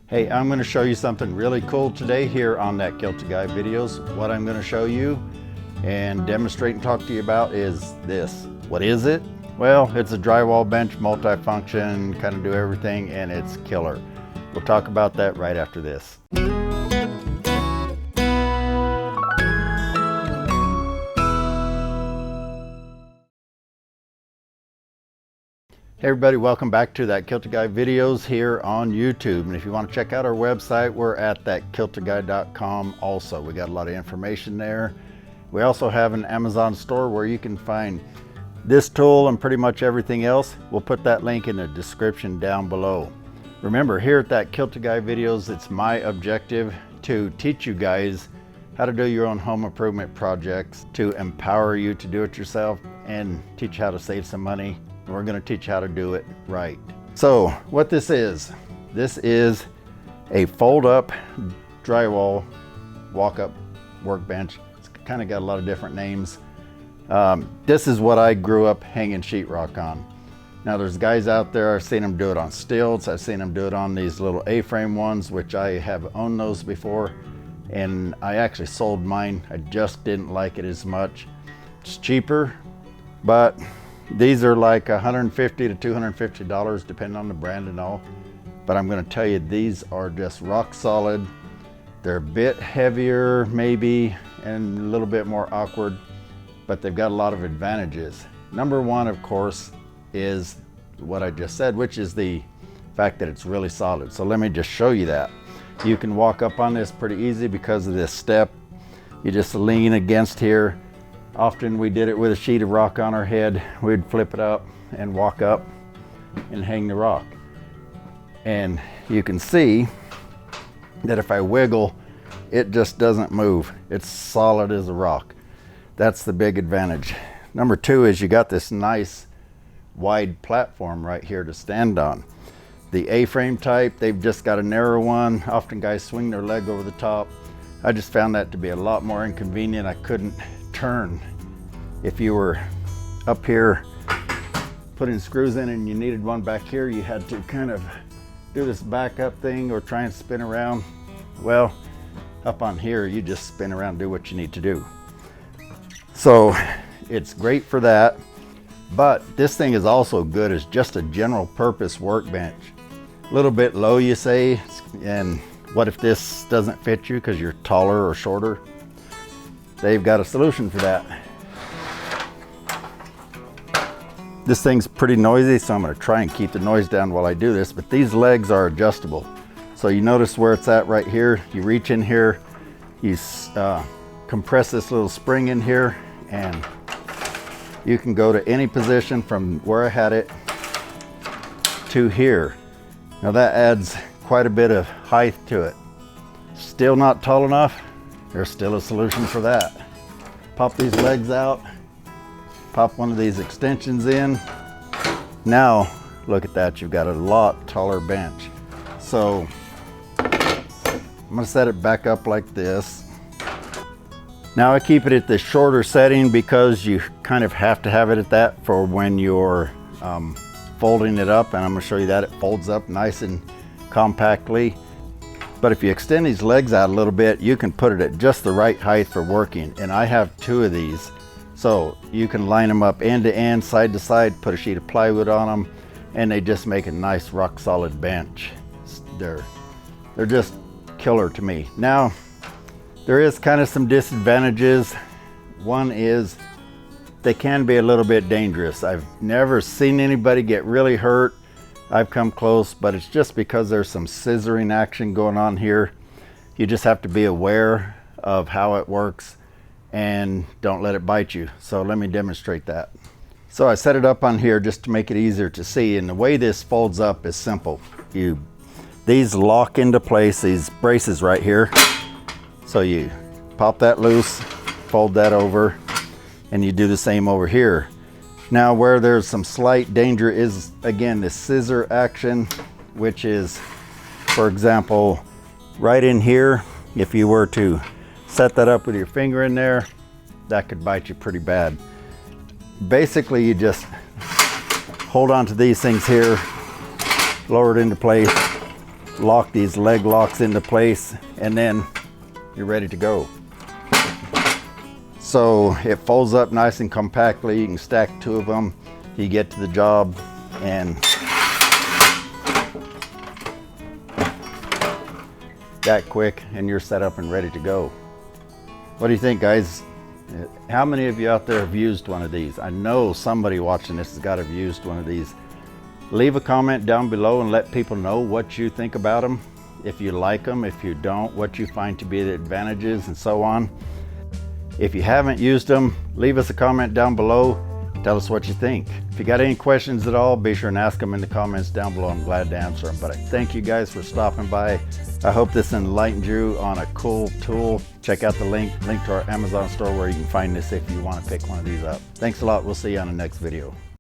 Hey, I'm going to show you something really cool today here on That Kilted Guy Videos. What I'm going to show you and demonstrate and talk to you about is this. What is it? Well, it's a drywall bench, multi-function, kind of do everything, and it's killer. We'll talk about that right after this. Hey everybody, welcome back to That Kilted Guy Videos here on YouTube. And if you want to check out our website, we're at thatkiltedguy.com also. We got a lot of information there. We also have an Amazon store where you can find this tool and pretty much everything else. We'll put that link in the description down below. Remember, here at That Kilted Guy Videos, it's my objective to teach you guys how to do your own home improvement projects, to empower you to do it yourself and teach how to save some money. We're going to teach how to do it right. So what this is a fold-up drywall walk-up workbench. It's kind of got a lot of different names. This is what I grew up hanging sheetrock on. Now there's guys out there, I've seen them do it on stilts, I've seen them do it on these little A-frame ones, which I have owned those before, and I actually sold mine. I just didn't like it as much. It's cheaper, but these are like $150 to $250 depending on the brand and all. But I'm going to tell you, these are just rock solid. They're a bit heavier maybe and a little bit more awkward, but they've got a lot of advantages. Number one, of course, is what I just said, which is the fact that it's really solid. So let me just show you that. You can walk up on this pretty easy because of this step. You just lean against here. Often we did it with a sheet of rock on our head. We'd flip it up and walk up and hang the rock. And you can see that if I wiggle, it just doesn't move. It's solid as a rock. That's the big advantage. Number two is you got this nice wide platform right here to stand on. The A-frame type, they've just got a narrow one. Often guys swing their leg over the top. I just found that to be a lot more inconvenient. I couldn't turn. If you were up here putting screws in and you needed one back here, you had to kind of do this backup thing or try and spin around. Well, up on here, you just spin around, do what you need to do. So it's great for that, but this thing is also good as just a general purpose workbench. A little bit low, you say, and what if this doesn't fit you because you're taller or shorter? They've got a solution for that. This thing's pretty noisy, so I'm going to try and keep the noise down while I do this, but these legs are adjustable. So you notice where it's at right here. You reach in here, you compress this little spring in here, and you can go to any position from where I had it to here. Now that adds quite a bit of height to it. Still not tall enough? There's still a solution for that. Pop these legs out, pop one of these extensions in. Now, look at that, you've got a lot taller bench. So, I'm gonna set it back up like this. Now I keep it at the shorter setting because you kind of have to have it at that for when you're folding it up, and I'm gonna show you that it folds up nice and compactly. But if you extend these legs out a little bit, you can put it at just the right height for working. And I have two of these. So you can line them up end to end, side to side, put a sheet of plywood on them, and they just make a nice rock solid bench. They're just killer to me. Now, there is kind of some disadvantages. One is they can be a little bit dangerous. I've never seen anybody get really hurt. I've come close, but it's just because there's some scissoring action going on here. You just have to be aware of how it works and don't let it bite you. So let me demonstrate that. So I set it up on here just to make it easier to see, and the way this folds up is simple. These lock into place, these braces right here. So you pop that loose, fold that over, and you do the same over here. Now where there's some slight danger is, again, this scissor action, which is, for example, right in here. If you were to set that up with your finger in there, that could bite you pretty bad. Basically, you just hold on to these things here, lower it into place, lock these leg locks into place, and then you're ready to go. So it folds up nice and compactly. You can stack 2 of them. You get to the job and that quick, and you're set up and ready to go. What do you think, guys? How many of you out there have used one of these? I know somebody watching this has got to have used one of these. Leave a comment down below and let people know what you think about them. If you like them, if you don't, what you find to be the advantages and so on. If you haven't used them, leave us a comment down below. Tell us what you think. If you got any questions at all, be sure and ask them in the comments down below. I'm glad to answer them. But I thank you guys for stopping by. I hope this enlightened you on a cool tool. Check out the link to our Amazon store where you can find this if you want to pick one of these up. Thanks a lot. We'll see you on the next video.